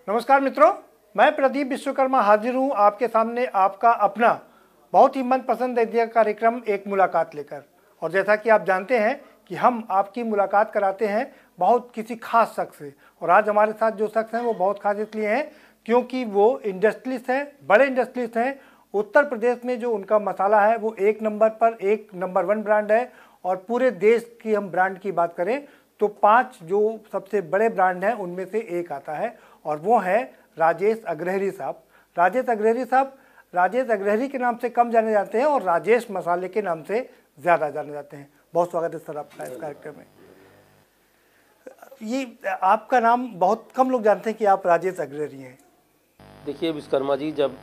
नमस्कार मित्रों, मैं प्रदीप विश्वकर्मा हाजिर हूं आपके सामने आपका अपना बहुत ही मनपसंद कार्यक्रम एक मुलाकात लेकर। और जैसा कि आप जानते हैं कि हम आपकी मुलाकात कराते हैं बहुत किसी खास शख्स से। और आज हमारे साथ जो शख्स हैं वो बहुत खास इसलिए हैं क्योंकि वो इंडस्ट्रियलिस्ट हैं, बड़े इंडस्ट्रियलिस्ट हैं। उत्तर प्रदेश में जो उनका मसाला है वो एक नंबर 1 ब्रांड है। और पूरे देश की हम ब्रांड की बात करें तो 5 जो सबसे बड़े ब्रांड हैं उनमें से एक आता है और वो है राजेश अग्रहरी साहब। राजेश अग्रहरी के नाम से कम जाने जाते हैं और राजेश मसाले के नाम से ज़्यादा जाने जाते हैं। बहुत स्वागत है सर आपका इस कार्यक्रम में। ये आपका नाम बहुत कम लोग जानते हैं कि आप राजेश अग्रहरी हैं। देखिए विश्वकर्मा जी, जब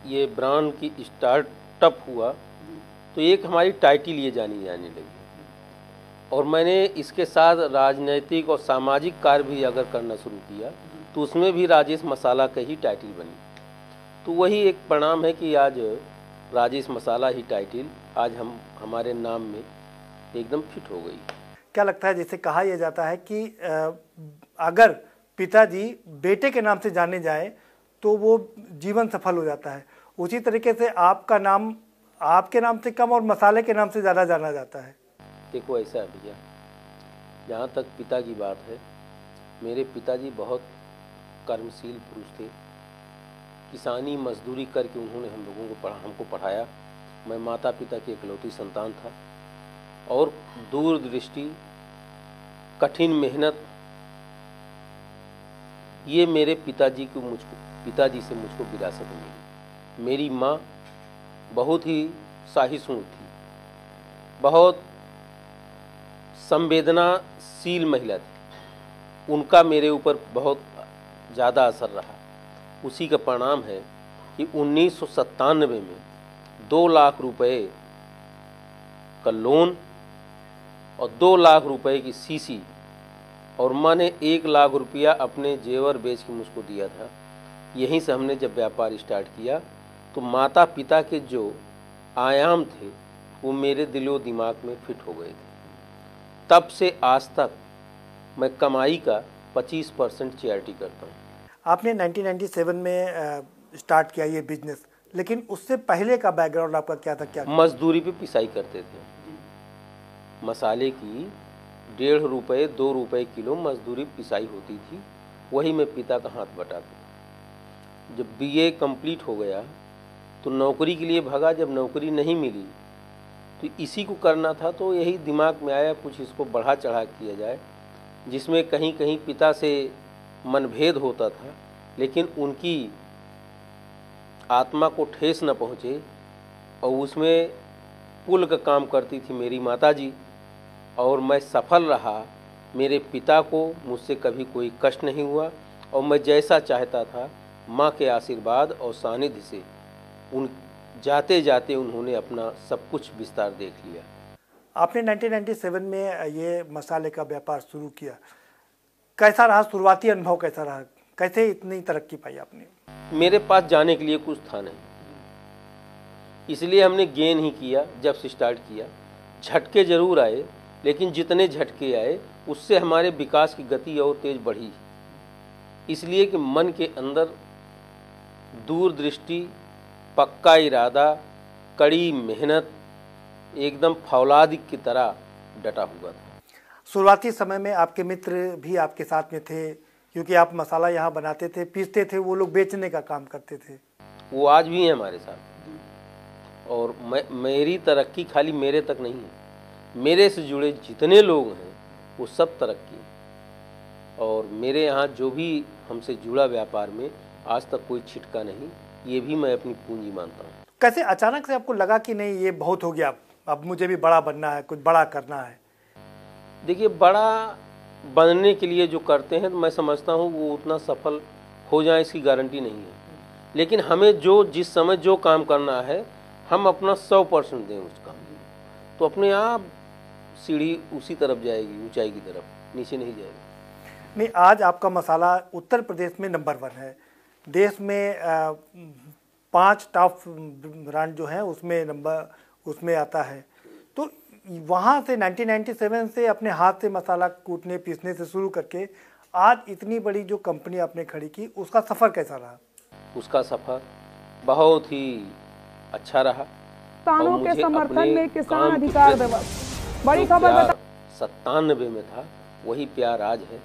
ये ब्रांड की स्टार्टअप हुआ तो एक हमारी टाइटल ये जानी जाने लगी और मैंने इसके साथ राजनीतिक और सामाजिक कार्य भी अगर करना शुरू किया तो उसमें भी राजेश मसाला का ही टाइटल बनी। तो वही एक परिणाम है कि आज राजेश मसाला ही टाइटल आज हमारे नाम में एकदम फिट हो गई। क्या लगता है, जैसे कहा यह जाता है कि अगर पिताजी बेटे के नाम से जाने जाए तो वो जीवन सफल हो जाता है, उसी तरीके से आपका नाम आपके नाम से कम और मसाले के नाम से ज़्यादा जाना जाता है। देखो ऐसा है भैया, जहाँ तक पिता की बात है, मेरे पिताजी बहुत कर्मशील पुरुष थे। किसानी मजदूरी करके उन्होंने हम लोगों को हमको पढ़ाया। मैं माता पिता की इकलौती संतान था और दूरदृष्टि, कठिन मेहनत, ये मेरे पिताजी से मुझको विरासत में मिली। मेरी माँ बहुत ही सहिष्णु थी, बहुत संवेदनाशील महिला थी। उनका मेरे ऊपर बहुत ज़्यादा असर रहा। उसी का परिणाम है कि 1997 में 2 लाख रुपए का लोन और 2 लाख रुपए की सीसी और मैंने 1 लाख रुपया अपने जेवर बेच के मुझको दिया था। यहीं से हमने जब व्यापार स्टार्ट किया तो माता पिता के जो आयाम थे वो मेरे दिलो दिमाग में फिट हो गए थे। तब से आज तक मैं कमाई का 25% चैरिटी करता हूँ। आपने 1997 में स्टार्ट किया ये बिजनेस, लेकिन उससे पहले का बैकग्राउंड आपका क्या था? क्या मजदूरी पे पिसाई करते थे। मसाले की 1.5 रुपये 2 रुपये किलो मजदूरी पिसाई होती थी, वही मैं पिता का हाथ बटाता था। जब बीए कंप्लीट हो गया तो नौकरी के लिए भागा। जब नौकरी नहीं मिली तो इसी को करना था, तो यही दिमाग में आया कुछ इसको बढ़ा चढ़ा किया जाए, जिसमें कहीं कहीं पिता से मनभेद होता था लेकिन उनकी आत्मा को ठेस न पहुँचे। और उसमें पुल का काम करती थी मेरी माताजी और मैं सफल रहा। मेरे पिता को मुझसे कभी कोई कष्ट नहीं हुआ और मैं जैसा चाहता था माँ के आशीर्वाद और सानिध्य से उन जाते जाते उन्होंने अपना सब कुछ विस्तार देख लिया। आपने 1997 में ये मसाले का व्यापार शुरू किया, कैसा रहा? शुरुआती अनुभव कैसा रहा? कैसे इतनी तरक्की पाई आपने? मेरे पास जाने के लिए कुछ था नहीं, इसलिए हमने गेन ही किया। जब से स्टार्ट किया झटके जरूर आए, लेकिन जितने झटके आए उससे हमारे विकास की गति और तेज बढ़ी। इसलिए कि मन के अंदर दूरदृष्टि, पक्का इरादा, कड़ी मेहनत, एकदम फौलाद की तरह डटा हुआ था। शुरुआती समय में आपके मित्र भी आपके साथ में थे, क्योंकि आप मसाला यहाँ बनाते थे, पीसते थे, वो लोग बेचने का काम करते थे। वो आज भी हैं हमारे साथ। और मेरी तरक्की खाली मेरे तक नहीं है, मेरे से जुड़े जितने लोग हैं वो सब तरक्की। और मेरे यहाँ जो भी हमसे जुड़ा व्यापार में आज तक कोई छिटका नहीं, ये भी मैं अपनी पूंजी मानता हूँ। कैसे अचानक से आपको लगा कि नहीं ये बहुत हो गया, अब मुझे भी बड़ा बनना है, कुछ बड़ा करना है? देखिए, बड़ा बनने के लिए जो करते हैं तो मैं समझता हूँ वो उतना सफल हो जाए इसकी गारंटी नहीं है, लेकिन हमें जिस समय जो काम करना है हम अपना 100% दें उस काम में, तो अपने आप सीढ़ी उसी तरफ जाएगी, ऊंचाई की तरफ, नीचे नहीं जाएगी। नहीं, आज आपका मसाला उत्तर प्रदेश में नंबर 1 है। देश में 5 टॉप ब्रांड जो हैं उसमें आता है। तो वहाँ से 1997 से अपने हाथ से मसाला कूटने पीसने से शुरू करके आज इतनी बड़ी जो कंपनी आपने खड़ी की, उसका सफ़र कैसा रहा? उसका सफ़र बहुत ही अच्छा रहा। किसानों के समर्थन में किसान अधिकार दिवस, बड़ी खबर बता। 97 में था, वही प्यार आज है।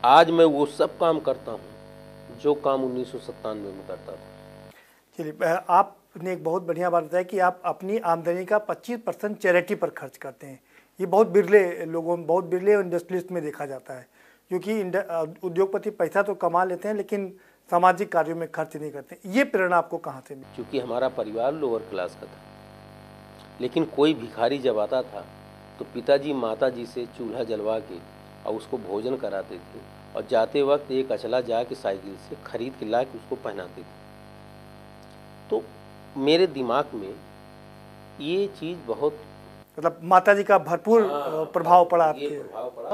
आज मैं वो सब काम करता हूँ जो काम 1997 में करता था। चलिए, आपने एक बहुत बढ़िया बात बताया कि आप अपनी आमदनी का 25% चैरिटी पर खर्च करते हैं। ये बहुत बिरले लोगों, बहुत बिरले इंडस्ट्रियलिस्ट में देखा जाता है, क्योंकि उद्योगपति पैसा तो कमा लेते हैं लेकिन सामाजिक कार्यों में खर्च नहीं करते। ये प्रेरणा आपको कहाँ से मिली? क्योंकि हमारा परिवार लोअर क्लास का था, लेकिन कोई भिखारी जब आता था तो पिताजी माताजी से चूल्हा जलवा के और उसको भोजन कराते थे, और जाते वक्त एक अचला जाके साइकिल से खरीद के ला के उसको पहनाते थे। तो मेरे दिमाग में ये चीज़ बहुत, मतलब माताजी का भरपूर प्रभाव पड़ा आपके? प्रभाव पड़ा।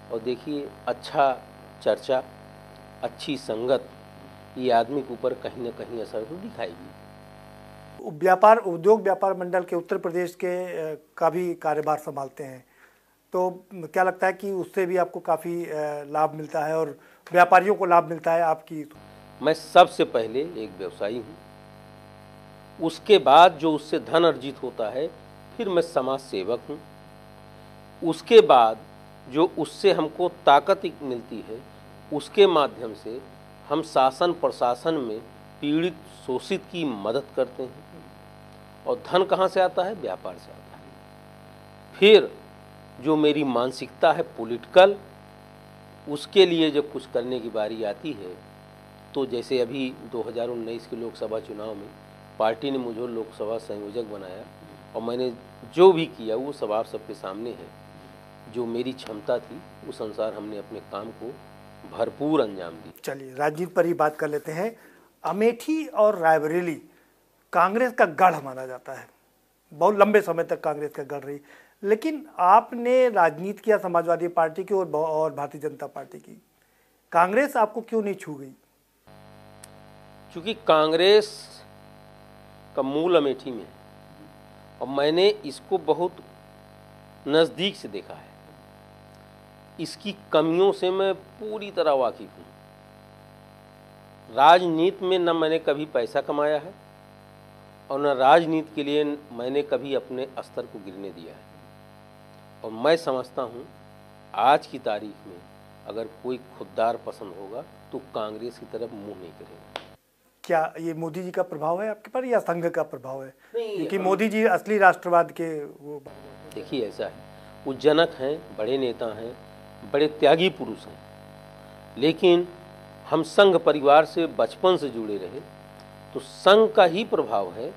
और देखिए, अच्छा चर्चा, अच्छी संगत, ये आदमी के ऊपर कहीं ना कहीं असर तो दिखाएगी। व्यापार उद्योग व्यापार मंडल के उत्तर प्रदेश के का भी कार्यभार संभालते हैं, तो क्या लगता है कि उससे भी आपको काफ़ी लाभ मिलता है और व्यापारियों को लाभ मिलता है आपकी? मैं सबसे पहले एक व्यवसायी हूँ, उसके बाद जो उससे धन अर्जित होता है फिर मैं समाज सेवक हूँ, उसके बाद जो उससे हमको ताकत मिलती है उसके माध्यम से हम शासन प्रशासन में पीड़ित शोषित की मदद करते हैं। और धन कहाँ से आता है? व्यापार से आता है। फिर जो मेरी मानसिकता है पॉलिटिकल, उसके लिए जब कुछ करने की बारी आती है, तो जैसे अभी 2019 के लोकसभा चुनाव में पार्टी ने मुझे लोकसभा संयोजक बनाया, और मैंने जो भी किया वो सब आप सबके सामने है। जो मेरी क्षमता थी उस अनुसार हमने अपने काम को भरपूर अंजाम दी। चलिए, राजनीति पर ही बात कर लेते हैं। अमेठी और रायबरेली कांग्रेस का गढ़ माना जाता है, बहुत लंबे समय तक कांग्रेस का गढ़ रही, लेकिन आपने राजनीति किया समाजवादी पार्टी की और भारतीय जनता पार्टी की। कांग्रेस आपको क्यों नहीं छू गई? क्योंकि कांग्रेस का मूल अमेठी में है और मैंने इसको बहुत नज़दीक से देखा है। इसकी कमियों से मैं पूरी तरह वाकिफ हूँ। राजनीति में न मैंने कभी पैसा कमाया है और न राजनीति के लिए मैंने कभी अपने स्तर को गिरने दिया है। और मैं समझता हूँ आज की तारीख में अगर कोई खुददार पसंद होगा तो कांग्रेस की तरफ मुंह नहीं करेगा। क्या ये मोदी जी का प्रभाव है आपके पर या संघ का प्रभाव है? क्योंकि मोदी जी असली राष्ट्रवाद के वो, देखिए ऐसा है, वो जनक हैं, बड़े नेता हैं, बड़े त्यागी पुरुष हैं, लेकिन हम संघ परिवार से बचपन से जुड़े रहे, तो संघ का ही प्रभाव है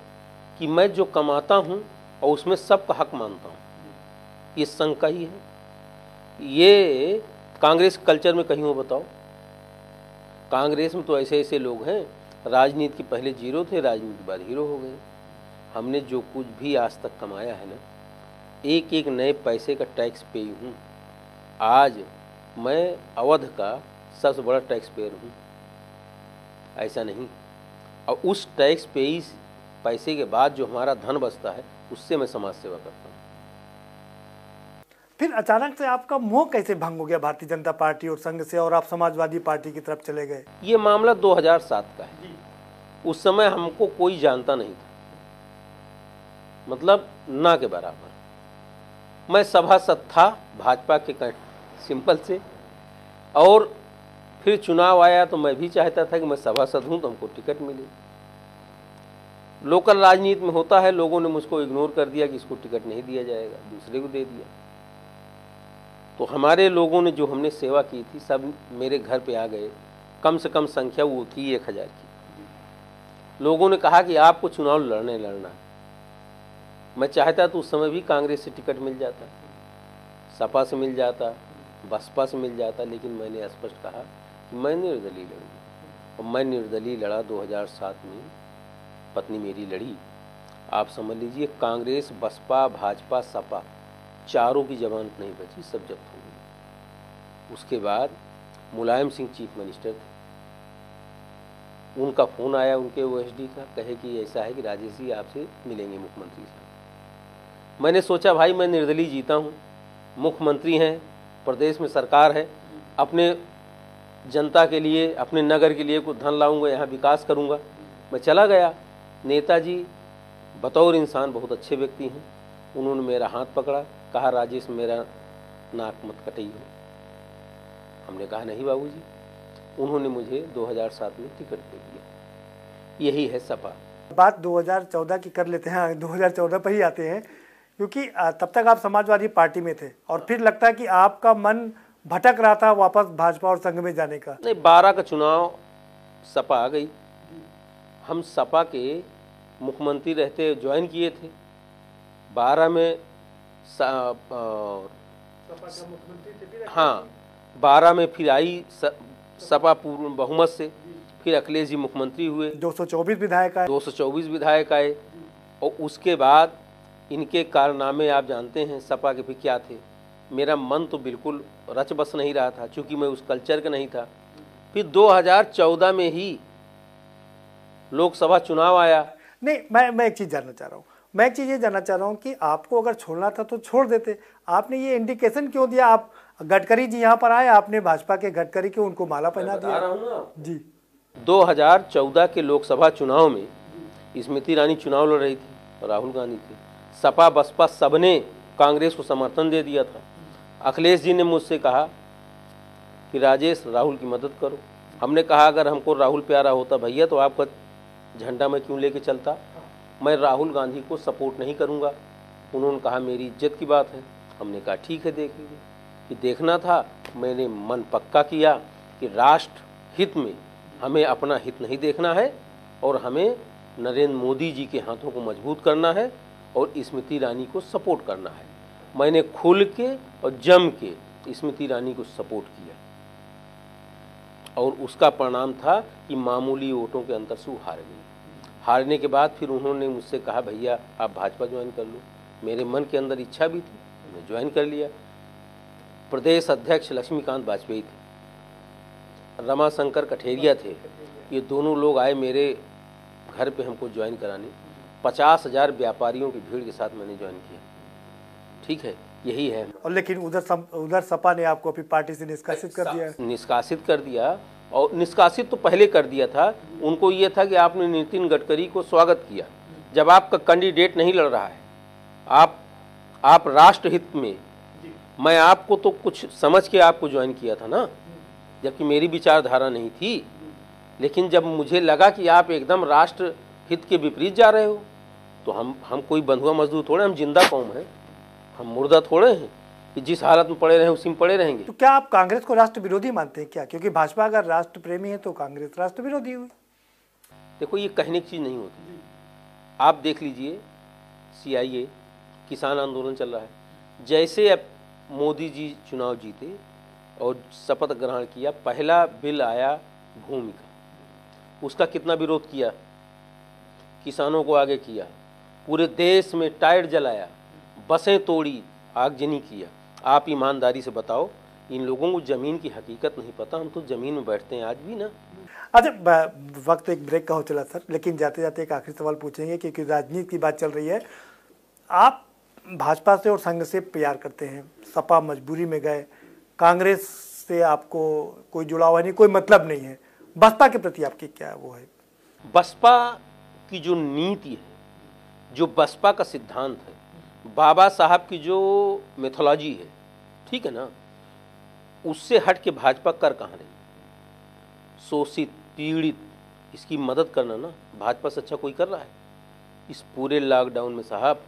कि मैं जो कमाता हूँ और उसमें सबका हक मानता हूँ, ये संघ का ही है। ये कांग्रेस कल्चर में कहीं हो बताओ? कांग्रेस में तो ऐसे ऐसे लोग हैं, राजनीति के पहले जीरो थे, राजनीति के बाद हीरो हो गए। हमने जो कुछ भी आज तक कमाया है ना, एक एक नए पैसे का टैक्स पेय हूँ। आज मैं अवध का सबसे बड़ा टैक्स पेयर हूँ, ऐसा नहीं। और उस टैक्स पेय पैसे के बाद जो हमारा धन बचता है उससे मैं समाज सेवा करता हूँ। फिर अचानक से आपका मोह कैसे भंग हो गया भारतीय जनता पार्टी और संघ से और आप समाजवादी पार्टी की तरफ चले गए? ये मामला 2007 का है। उस समय हमको कोई जानता नहीं था, मतलब ना के बराबर। मैं सभासद था भाजपा के सिंपल से, और फिर चुनाव आया तो मैं भी चाहता था कि मैं सभासद हूं तो हमको टिकट मिले। लोकल राजनीति में होता है, लोगों ने मुझको इग्नोर कर दिया कि इसको टिकट नहीं दिया जाएगा, दूसरे को दे दिया। तो हमारे लोगों ने जो हमने सेवा की थी सब मेरे घर पे आ गए। कम से कम संख्या वो थी 1000 की। लोगों ने कहा कि आपको चुनाव लड़ना है। मैं चाहता तो उस समय भी कांग्रेस से टिकट मिल जाता, सपा से मिल जाता, बसपा से मिल जाता, लेकिन मैंने स्पष्ट कहा कि मैं निर्दलीय लड़ूंगा। और मैं निर्दलीय लड़ा। 2007 में पत्नी मेरी लड़ी। आप समझ लीजिए कांग्रेस, बसपा, भाजपा, सपा चारों की जमानत नहीं बची, सब जब्त हो गई। उसके बाद मुलायम सिंह चीफ मिनिस्टर थे, उनका फ़ोन आया उनके ओएसडी का, कहे कि ऐसा है कि राजेश जी आपसे मिलेंगे मुख्यमंत्री साहब। मैंने सोचा भाई मैं निर्दलीय जीता हूँ, मुख्यमंत्री हैं, प्रदेश में सरकार है, अपने जनता के लिए, अपने नगर के लिए कुछ धन लाऊंगा, यहाँ विकास करूंगा। मैं चला गया। नेताजी बतौर इंसान बहुत अच्छे व्यक्ति हैं। उन्होंने मेरा हाथ पकड़ा, कहा राजेश मेरा नाक मत कटिए। हमने कहा नहीं बाबूजी। उन्होंने मुझे 2007 में टिकट दे दिया। यही है सपा। बात 2014 की कर लेते हैं, 2014 पर ही आते हैं, क्योंकि तब तक आप समाजवादी पार्टी में थे और फिर लगता है कि आपका मन भटक रहा था वापस भाजपा और संघ में जाने का। नहीं, 12 का चुनाव सपा आ गई। हम सपा के मुख्यमंत्री रहते ज्वाइन किए थे। 12 में हाँ 12 में फिर आई सपा पूर्ण बहुमत से, फिर अखिलेश जी मुख्यमंत्री हुए। 224 विधायक आए। 224 विधायक आए और उसके बाद इनके कारनामे आप जानते हैं सपा के भी क्या थे। मेरा मन तो बिल्कुल रच बस नहीं रहा था, क्योंकि मैं उस कल्चर का नहीं था। फिर 2014 में ही लोकसभा चुनाव आया। नहीं, मैं एक चीज़ जानना चाह रहा हूँ। मैं एक चीज़ ये जानना चाह रहा हूँ कि आपको अगर छोड़ना था तो छोड़ देते। आपने ये इंडिकेशन क्यों दिया? आप गडकरी जी यहाँ पर आए, आपने भाजपा के गडकरी के उनको माला पहना दिया। जी 2014 के लोकसभा चुनाव में स्मृति ईरानी चुनाव लड़ रही थी, राहुल गांधी थे। सपा बसपा सबने कांग्रेस को समर्थन दे दिया था। अखिलेश जी ने मुझसे कहा कि राजेश राहुल की मदद करो। हमने कहा अगर हमको राहुल प्यारा होता भैया तो आपका झंडा मैं क्यों लेके चलता। मैं राहुल गांधी को सपोर्ट नहीं करूंगा। उन्होंने कहा मेरी इज्जत की बात है। हमने कहा ठीक है, देख लीजिए। कि देखना था, मैंने मन पक्का किया कि राष्ट्र हित में हमें अपना हित नहीं देखना है और हमें नरेंद्र मोदी जी के हाथों को मजबूत करना है और स्मृति ईरानी को सपोर्ट करना है। मैंने खुल के और जम के स्मृति ईरानी को सपोर्ट किया और उसका परिणाम था कि मामूली वोटों के अंतर से वो हार गई। हारने के बाद फिर उन्होंने मुझसे कहा भैया आप भाजपा ज्वाइन कर लो। मेरे मन के अंदर इच्छा भी थी, मैं ज्वाइन कर लिया। प्रदेश अध्यक्ष लक्ष्मीकांत वाजपेयी थे, रमाशंकर कठेरिया थे। ये दोनों लोग आए मेरे घर पे हमको ज्वाइन कराने। 50,000 व्यापारियों की भीड़ के साथ मैंने ज्वाइन किया। ठीक है, यही है। और लेकिन उधर सपा ने आपको अपनी पार्टी से निष्कासित कर दिया। निष्कासित कर दिया, और निष्कासित तो पहले कर दिया था। उनको ये था कि आपने नितिन गडकरी को स्वागत किया। जब आपका कैंडिडेट नहीं लड़ रहा है, आप राष्ट्र हित में, मैं आपको तो कुछ समझ के आपको ज्वाइन किया था ना, जबकि मेरी विचारधारा नहीं थी। लेकिन जब मुझे लगा कि आप एकदम राष्ट्र हित के विपरीत जा रहे हो, तो हम कोई बंधुआ मजदूर थोड़े, हम जिंदा कौम है, हम मुर्दा थोड़े हैं कि जिस हालत में पड़े रहे उसी में पड़े रहेंगे। तो क्या आप कांग्रेस को राष्ट्र विरोधी मानते हैं क्या? क्योंकि भाजपा अगर राष्ट्र प्रेमी है तो कांग्रेस राष्ट्र विरोधी हुई। देखो, ये कहने की चीज नहीं होती। आप देख लीजिए, CIA किसान आंदोलन चल रहा है। जैसे अब मोदी जी चुनाव जीते और शपथ ग्रहण किया, पहला बिल आया भूमि का, उसका कितना विरोध किया, किसानों को आगे किया, पूरे देश में टायर जलाया, बसें तोड़ी, आगजनी किया। आप ईमानदारी से बताओ, इन लोगों को जमीन की हकीकत नहीं पता। हम तो जमीन में बैठते हैं आज भी ना। अच्छा, वक्त एक ब्रेक का हो चला सर, लेकिन जाते जाते एक आखिरी सवाल पूछेंगे क्योंकि राजनीति की बात चल रही है। आप भाजपा से और संघ से प्यार करते हैं, सपा मजबूरी में गए, कांग्रेस से आपको कोई जुड़ाव नहीं, कोई मतलब नहीं है। बसपा के प्रति आपकी क्या वो है? बसपा की जो नीति है, जो बसपा का सिद्धांत है, बाबा साहब की जो मेथोलॉजी है, ठीक है ना, उससे हट के भाजपा कर कहाँ रही? शोषित पीड़ित, इसकी मदद करना ना भाजपा से अच्छा कोई कर रहा है? इस पूरे लॉकडाउन में साहब,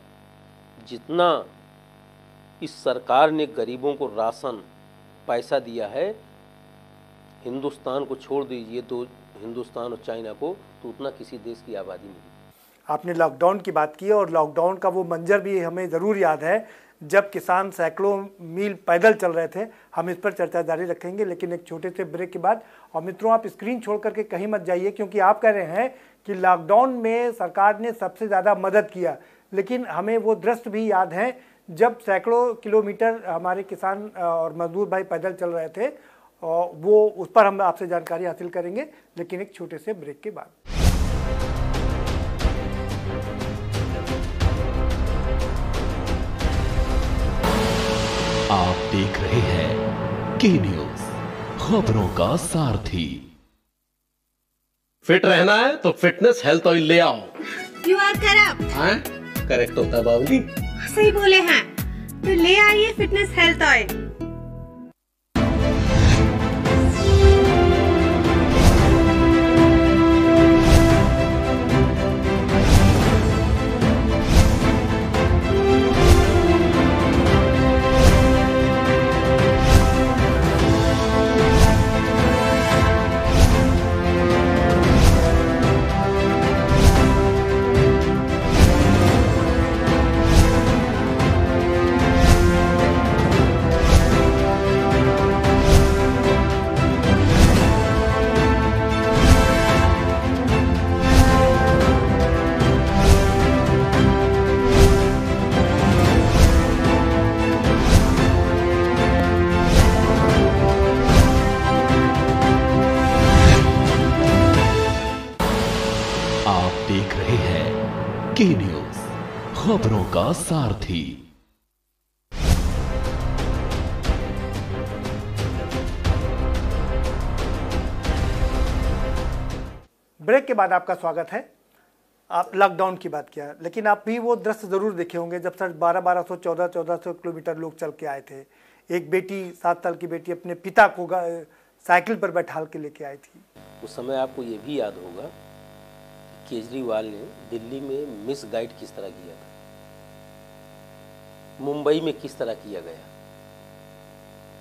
जितना इस सरकार ने गरीबों को राशन पैसा दिया है, हिंदुस्तान को छोड़ दीजिए, तो हिंदुस्तान और चाइना को, तो उतना किसी देश की आबादी नहीं। आपने लॉकडाउन की बात की और लॉकडाउन का वो मंजर भी हमें ज़रूर याद है जब किसान सैकड़ों मील पैदल चल रहे थे। हम इस पर चर्चा जारी रखेंगे, लेकिन एक छोटे से ब्रेक के बाद। और मित्रों, आप स्क्रीन छोड़ करके कहीं मत जाइए, क्योंकि आप कह रहे हैं कि लॉकडाउन में सरकार ने सबसे ज़्यादा मदद किया, लेकिन हमें वो दृश्य भी याद हैं जब सैकड़ों किलोमीटर हमारे किसान और मजदूर भाई पैदल चल रहे थे। और वो उस पर हम आपसे जानकारी हासिल करेंगे, लेकिन एक छोटे से ब्रेक के बाद। आप देख रहे हैं के न्यूज, खबरों का सारथी। फिट रहना है तो फिटनेस हेल्थ ऑयल ले आओ। You are correct. हाँ, करेक्ट होता है बाबूजी। सही बोले हैं, तो ले आइए फिटनेस हेल्थ ऑयल। देख रहे हैं के न्यूज, खबरों का सारथी। ब्रेक के बाद आपका स्वागत है। आप लॉकडाउन की बात किया, लेकिन आप भी वो दृश्य जरूर देखे होंगे जब सर 1200 1400 किलोमीटर लोग चल के आए थे। एक बेटी 7 साल की बेटी अपने पिता को साइकिल पर बैठाल के लेके आई थी। उस समय आपको ये भी याद होगा केजरीवाल ने दिल्ली में मिस गाइड किस तरह किया था, मुंबई में किस तरह किया गया।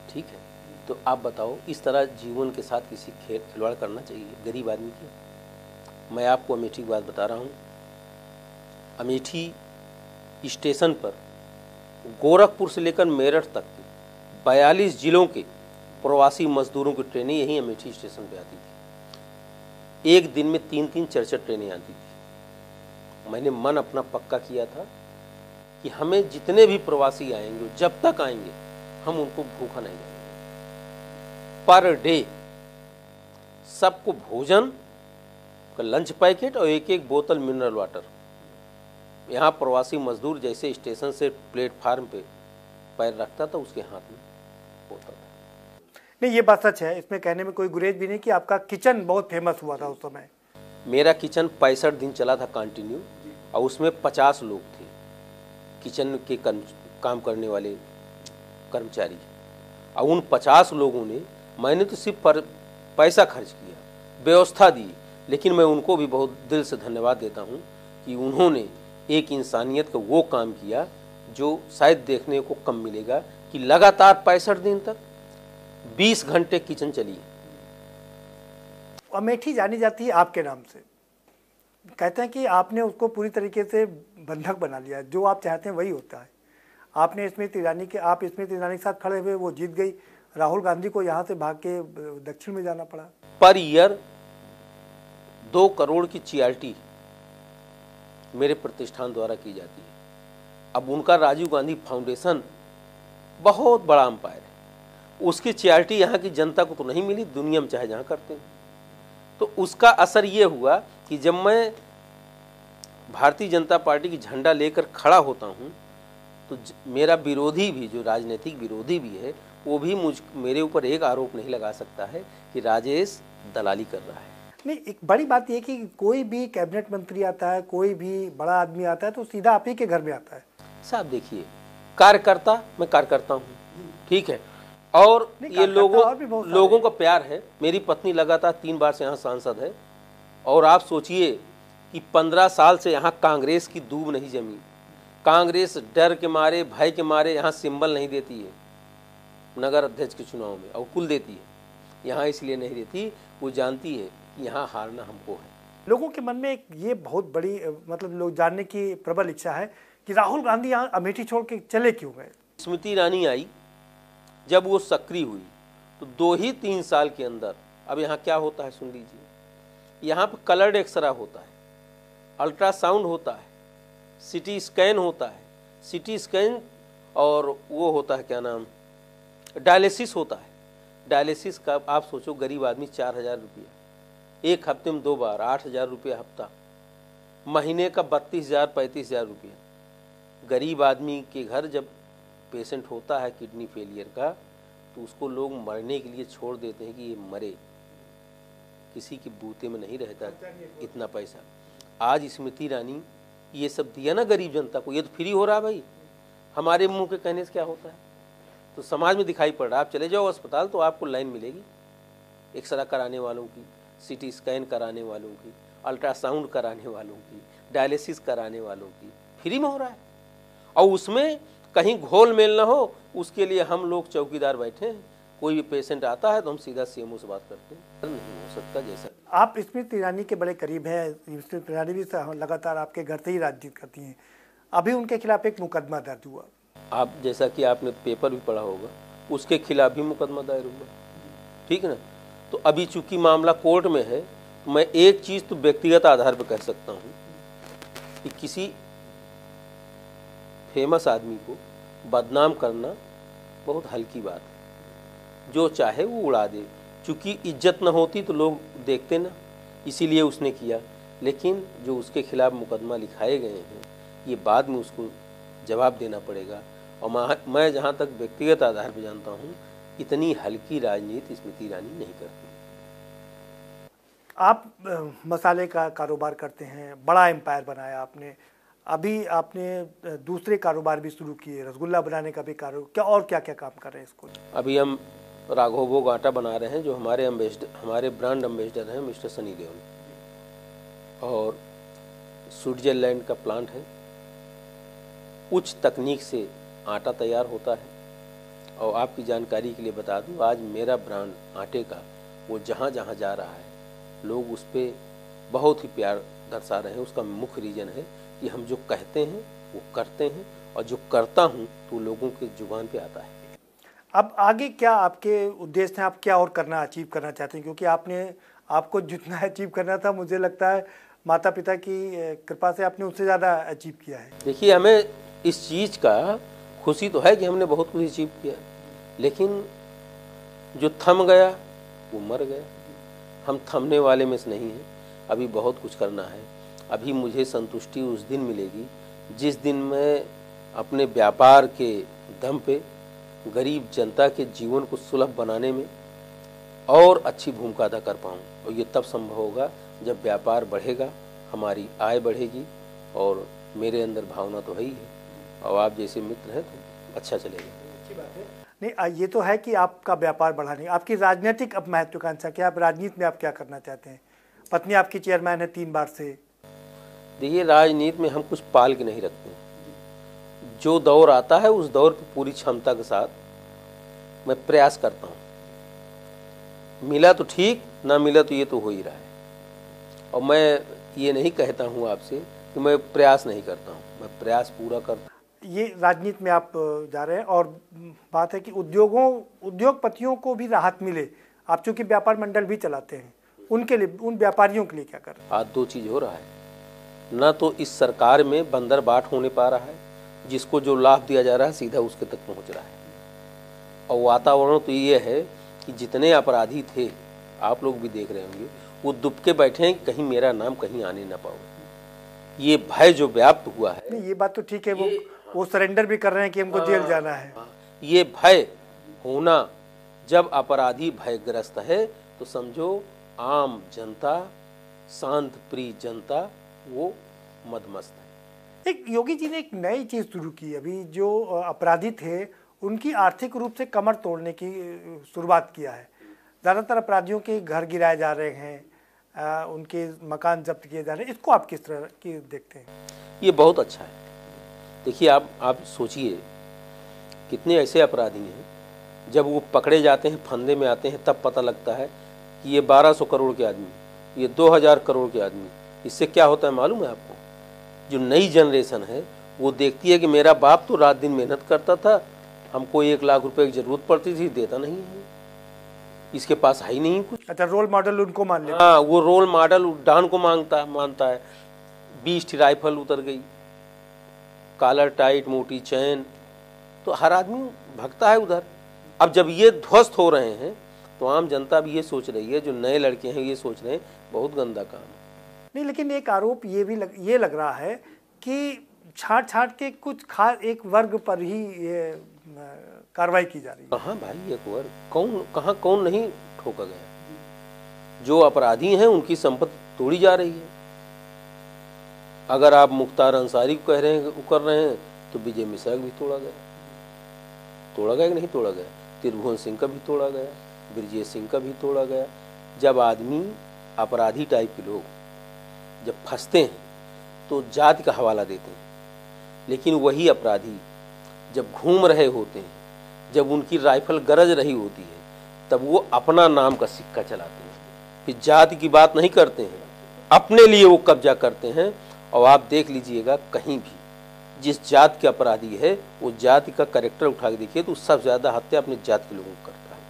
ठीक है, तो आप बताओ इस तरह जीवन के साथ किसी खिलवाड़ करना चाहिए गरीब आदमी की। मैं आपको अमेठी की बात बता रहा हूँ। अमेठी स्टेशन पर गोरखपुर से लेकर मेरठ तक के 42 जिलों के प्रवासी मजदूरों की ट्रेनें यहीं अमेठी स्टेशन पे आती थी। एक दिन में 3-3 4-4 ट्रेनें आती थी। मैंने मन अपना पक्का किया था कि हमें जितने भी प्रवासी आएंगे, जब तक आएंगे, हम उनको भूखा नहीं जाएंगे। पर डे सबको भोजन का लंच पैकेट और एक एक बोतल मिनरल वाटर। यहाँ प्रवासी मजदूर जैसे स्टेशन से प्लेटफार्म पे पैर रखता था उसके हाथ में होता था। नहीं, ये बात सच है, इसमें कहने में कोई गुरेज भी नहीं कि आपका किचन बहुत फेमस हुआ था उस समय। मेरा किचन 65 दिन चला था कंटिन्यू, और उसमें 50 लोग थे किचन के काम करने वाले कर्मचारी। और उन 50 लोगों ने, मैंने तो सिर्फ पैसा खर्च किया, व्यवस्था दी, लेकिन मैं उनको भी बहुत दिल से धन्यवाद देता हूँ कि उन्होंने एक इंसानियत का वो काम किया जो शायद देखने को कम मिलेगा, कि लगातार 65 दिन तक 20 घंटे किचन चली। अमेठी जानी जाती है आपके नाम से। कहते हैं कि आपने उसको पूरी तरीके से बंधक बना लिया, जो आप चाहते हैं वही होता है। आपने स्मृति ईरानी के साथ खड़े हुए, वो जीत गई। राहुल गांधी को यहाँ से भाग के दक्षिण में जाना पड़ा। पर ईयर 2 करोड़ की चैरिटी मेरे प्रतिष्ठान द्वारा की जाती है। अब उनका राजीव गांधी फाउंडेशन बहुत बड़ा अंपायर है, उसकी चैरिटी यहाँ की जनता को तो नहीं मिली, दुनिया में चाहे जहाँ करते हैं। तो उसका असर ये हुआ कि जब मैं भारतीय जनता पार्टी की झंडा लेकर खड़ा होता हूँ, तो मेरा विरोधी भी, जो राजनीतिक विरोधी भी है, वो भी मेरे ऊपर एक आरोप नहीं लगा सकता है कि राजेश दलाली कर रहा है। नहीं, एक बड़ी बात यह कि कोई भी कैबिनेट मंत्री आता है, कोई भी बड़ा आदमी आता है, तो सीधा आप ही के घर में आता है। साहब देखिए, कार्यकर्ता मैं कार्यकर्ता हूँ, ठीक है, और ये लोगों का प्यार है। मेरी पत्नी लगातार 3 बार से यहाँ सांसद है, और आप सोचिए कि 15 साल से यहाँ कांग्रेस की दूब नहीं जमी। कांग्रेस डर के मारे, भय के मारे यहाँ सिंबल नहीं देती है नगर अध्यक्ष के चुनाव में, और कुल देती है। यहाँ इसलिए नहीं देती, वो जानती है कि यहाँ हारना हमको है। लोगों के मन में एक ये बहुत बड़ी, मतलब लोग जानने की प्रबल इच्छा है कि राहुल गांधी यहाँ अमेठी छोड़ के चले क्यों गए। स्मृति ईरानी आई, जब वो सक्रिय हुई तो 2 ही 3 साल के अंदर, अब यहाँ क्या होता है सुन लीजिए। यहाँ पर कलर्ड एक्सरा होता है, अल्ट्रासाउंड होता है, सिटी स्कैन होता है, सिटी स्कैन, और वो होता है क्या नाम, डायलिसिस होता है। डायलिसिस का आप सोचो, गरीब आदमी 4000 रुपया, एक हफ्ते में 2 बार 8000 रुपया हफ्ता, महीने का 32,000 35,000 रुपया। गरीब आदमी के घर जब पेशेंट होता है किडनी फेलियर का, तो उसको लोग मरने के लिए छोड़ देते हैं कि ये मरे, किसी की बूते में नहीं रहता इतना पैसा। आज स्मृति ईरानी ये सब दिया ना गरीब जनता को, ये तो फ्री हो रहा है भाई, हमारे मुंह के कहने से क्या होता है। तो समाज में दिखाई पड़ रहा है। आप चले जाओ अस्पताल तो आपको लाइन मिलेगी, एक्सरा कराने वालों की, सीटी स्कैन कराने वालों की, अल्ट्रासाउंड कराने वालों की, डायलिसिस कराने वालों की, फ्री में हो रहा है। और उसमें कहीं घोल मेल ना हो, उसके लिए हम लोग चौकीदार बैठे हैं। कोई भी पेशेंट आता है तो हम सीधा सीएमओ से बात करते हैं, नहीं हो सकता जैसा। आप स्मृति ईरानी के बड़े करीब हैं, स्मृति ईरानी भी लगातार आपके घर से ही राजनीति करती हैं। अभी उनके खिलाफ एक मुकदमा दर्ज हुआ, आप जैसा कि आपने पेपर भी पढ़ा होगा, उसके खिलाफ भी मुकदमा दायर हुआ, ठीक है ना। तो अभी चूंकि मामला कोर्ट में है, मैं एक चीज़ तो व्यक्तिगत आधार पर कह सकता हूँ कि किसी फेमस आदमी को बदनाम करना बहुत हल्की बात है। जो चाहे वो उड़ा दे, चूँकि इज्जत न होती तो लोग देखते ना, इसीलिए उसने किया। लेकिन जो उसके खिलाफ मुकदमा लिखाए गए हैं, ये बाद में उसको जवाब देना पड़ेगा। और मैं जहाँ तक व्यक्तिगत आधार पर जानता हूँ, इतनी हल्की राजनीति स्मृति ईरानी नहीं करती। आप मसाले का कारोबार करते हैं, बड़ा एम्पायर बनाया आपने। अभी आपने दूसरे कारोबार भी शुरू किए, रसगुल्ला बनाने का भी कारोबार, क्या और क्या क्या काम कर रहे हैं इसको? अभी हम राघवभोग आटा बना रहे हैं, जो हमारे ब्रांड एम्बेसडर हैं मिस्टर सनी देओल। और स्विट्जरलैंड का प्लांट है, उच्च तकनीक से आटा तैयार होता है। और आपकी जानकारी के लिए बता दूं, आज मेरा ब्रांड आटे का वो जहाँ जहाँ जा रहा है, लोग उस पर बहुत ही प्यार दर्शा रहे हैं। उसका मुख्य रीज़न है कि हम जो कहते हैं वो करते हैं, और जो करता हूँ तो लोगों के जुबान पे आता है। अब आगे क्या आपके उद्देश्य हैं? आप क्या और अचीव करना चाहते हैं? क्योंकि आपको जितना अचीव करना था, मुझे लगता है माता पिता की कृपा से आपने उससे ज़्यादा अचीव किया है। देखिए, हमें इस चीज़ का खुशी तो है कि हमने बहुत कुछ अचीव किया, लेकिन जो थम गया वो मर गया। हम थमने वाले में से नहीं हैं, अभी बहुत कुछ करना है। अभी मुझे संतुष्टि उस दिन मिलेगी जिस दिन मैं अपने व्यापार के दम पे गरीब जनता के जीवन को सुलभ बनाने में और अच्छी भूमिका अदा कर पाऊँ। और ये तब संभव होगा जब व्यापार बढ़ेगा, हमारी आय बढ़ेगी, और मेरे अंदर भावना तो है ही है, और आप जैसे मित्र हैं तो अच्छा चलेगा। अच्छी बात है। नहीं, ये तो है कि आपका व्यापार बढ़ाने, आपकी राजनीतिक अब महत्वाकांक्षा क्या, आप राजनीति में आप क्या करना चाहते हैं? पत्नी आपकी चेयरमैन है 3 बार से। देखिए, राजनीति में हम कुछ पाल के नहीं रखते हैं। जो दौर आता है उस दौर की पूरी क्षमता के साथ मैं प्रयास करता हूँ। मिला तो ठीक, ना मिला तो ये तो हो ही रहा है। और मैं ये नहीं कहता हूँ आपसे कि मैं प्रयास नहीं करता हूँ, मैं प्रयास पूरा करता हूँ। ये राजनीति में आप जा रहे हैं, और बात है कि उद्योगपतियों को भी राहत मिले। आप चूँकि व्यापार मंडल भी चलाते हैं, उनके लिए, उन व्यापारियों के लिए क्या कर रहे हैं? आज 2 चीज़ हो रहा है, ना तो इस सरकार में बंदर बाट होने पा रहा है, जिसको जो लाभ दिया जा रहा है सीधा उसके तक पहुंच रहा है। और वातावरण तो ये है कि जितने अपराधी थे, आप लोग भी देख रहे होंगे, वो दुबके बैठे हैं, कहीं मेरा नाम कहीं आने ना पाओ। ये भय जो व्याप्त हुआ है, नहीं, ये बात तो ठीक है, वो सरेंडर भी कर रहे हैं कि हमको जेल जाना है। ये भय होना, जब अपराधी भयग्रस्त है तो समझो आम जनता, शांत प्रिय जनता वो मदमस्त है। एक योगी जी ने एक नई चीज़ शुरू की, अभी जो अपराधी थे उनकी आर्थिक रूप से कमर तोड़ने की शुरुआत किया है। ज़्यादातर अपराधियों के घर गिराए जा रहे हैं, उनके मकान जब्त किए जा रहे हैं। इसको आप किस तरह की देखते हैं? ये बहुत अच्छा है। देखिए, आप सोचिए, कितने ऐसे अपराधी हैं, जब वो पकड़े जाते हैं, फंदे में आते हैं, तब पता लगता है कि ये 1200 करोड़ के आदमी, ये 2000 करोड़ के आदमी। इससे क्या होता है मालूम है आपको? जो नई जनरेशन है वो देखती है कि मेरा बाप तो रात दिन मेहनत करता था, हमको 1 लाख रुपए की जरूरत पड़ती थी, देता नहीं है, इसके पास है ही नहीं कुछ। अच्छा, रोल मॉडल उनको मान लेते? हाँ, वो रोल मॉडल डान को मानता है। 20 राइफल उतर गई, कॉलर टाइट, मोटी चैन, तो हर आदमी भगता है उधर। अब जब ये ध्वस्त हो रहे हैं तो आम जनता भी ये सोच रही है, जो नए लड़के हैं ये सोच रहे हैं बहुत गंदा काम है। नहीं, लेकिन एक आरोप ये लग रहा है कि छाट के कुछ खास एक वर्ग पर ही ये कार्रवाई की जा रही है। कहाँ भाई अकबर, कौन नहीं ठोका गया। जो अपराधी हैं उनकी संपत्ति तोड़ी जा रही है। अगर आप मुख्तार अंसारी को कह रहे हैं कर रहे हैं तो विजय मिश्रा भी तोड़ा गया कि नहीं तोड़ा गया। त्रिभुवन सिंह का भी तोड़ा गया, ब्रजेश सिंह का भी तोड़ा गया। जब आदमी अपराधी टाइप के लोग जब फंसते हैं तो जाति का हवाला देते हैं, लेकिन वही अपराधी जब घूम रहे होते हैं, जब उनकी राइफल गरज रही होती है, तब वो अपना नाम का सिक्का चलाते हैं। फिर जाति की बात नहीं करते हैं, अपने लिए वो कब्जा करते हैं। और आप देख लीजिएगा कहीं भी जिस जात के अपराधी है वो जाति का कैरेक्टर उठा के देखिए तो सबसे ज़्यादा हत्या अपने जात के लोगों को करता है,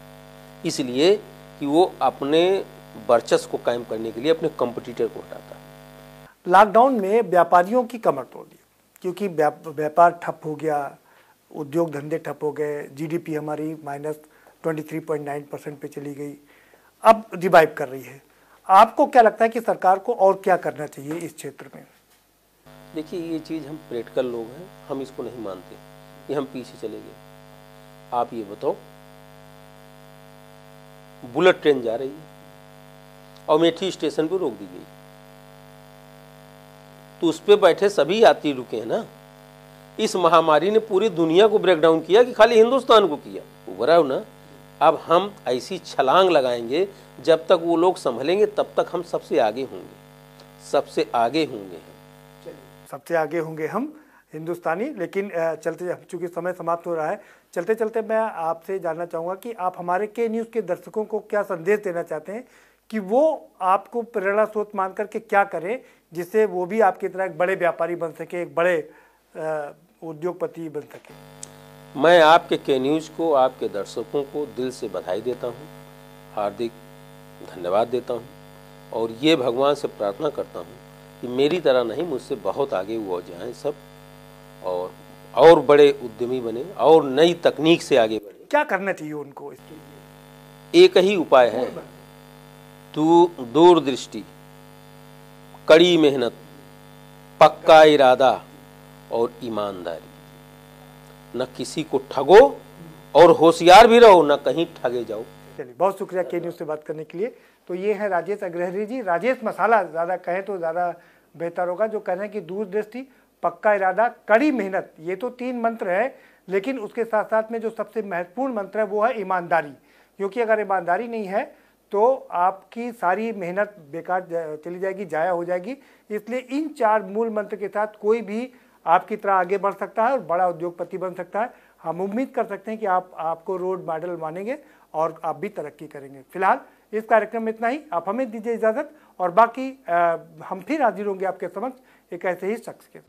इसलिए कि वो अपने वर्चस्व को कायम करने के लिए अपने कंपटीटर को हटाता है। लॉकडाउन में व्यापारियों की कमर तोड़ दी, क्योंकि व्यापार ठप हो गया, उद्योग धंधे ठप हो गए, जीडीपी हमारी -23.9% पे चली गई, अब रिवाइव कर रही है। आपको क्या लगता है कि सरकार को और क्या करना चाहिए इस क्षेत्र में? देखिए, ये चीज़ हम प्रैक्टिकल लोग हैं, हम इसको नहीं मानते कि हम पीछे चले गए। आप ये बताओ, बुलेट ट्रेन जा रही है और अमेठी स्टेशन पर रोक दी गई, तो उस पर बैठे सभी यात्री रुके हैं ना। इस महामारी ने पूरी दुनिया को ब्रेकडाउन किया कि खाली हिंदुस्तान को किया? उभरा हो ना। अब हम ऐसी छलांग लगाएंगे, जब तक वो लोग संभलेंगे तब तक हम सबसे आगे होंगे, सबसे आगे होंगे हम हिंदुस्तानी। लेकिन चलते, चूँकि समय समाप्त हो रहा है, चलते चलते मैं आपसे जानना चाहूँगा कि आप हमारे के न्यूज़ के दर्शकों को क्या संदेश देना चाहते हैं कि वो आपको प्रेरणा स्रोत मान करके क्या करें, जिससे वो भी आपकी तरह एक बड़े व्यापारी बन सके, एक बड़े उद्योगपति बन सके? मैं आपके के न्यूज़ को, आपके दर्शकों को दिल से बधाई देता हूँ, हार्दिक धन्यवाद देता हूँ, और ये भगवान से प्रार्थना करता हूँ कि मेरी तरह नहीं, मुझसे बहुत आगे वो जाएं सब, और बड़े उद्यमी बने और नई तकनीक से आगे बढ़े। क्या करना चाहिए उनको इसके लिए? एक ही उपाय है, दूरदृष्टि, कड़ी मेहनत, पक्का इरादा और ईमानदारी। न किसी को ठगो और होशियार भी रहो, न कहीं ठगे जाओ। चलिए, बहुत शुक्रिया के न्यूज़ से बात करने के लिए। तो ये है राजेश अग्रहरी जी, राजेश मसाला ज़्यादा कहें तो ज़्यादा बेहतर होगा, जो कह रहे हैं कि दूरदृष्टि, पक्का इरादा, कड़ी मेहनत, ये तो 3 मंत्र है, लेकिन उसके साथ साथ में जो सबसे महत्वपूर्ण मंत्र है वो है ईमानदारी। क्योंकि अगर ईमानदारी नहीं है तो आपकी सारी मेहनत बेकार चली जाएगी, जाया हो जाएगी। इसलिए इन 4 मूल मंत्र के साथ कोई भी आपकी तरह आगे बढ़ सकता है और बड़ा उद्योगपति बन सकता है। हम उम्मीद कर सकते हैं कि आपको रोल मॉडल मानेंगे और आप भी तरक्की करेंगे। फिलहाल इस कार्यक्रम में इतना ही, आप हमें दीजिए इजाज़त, और बाकी हम फिर हाजिर होंगे आपके समक्ष एक ऐसे ही शख्स के।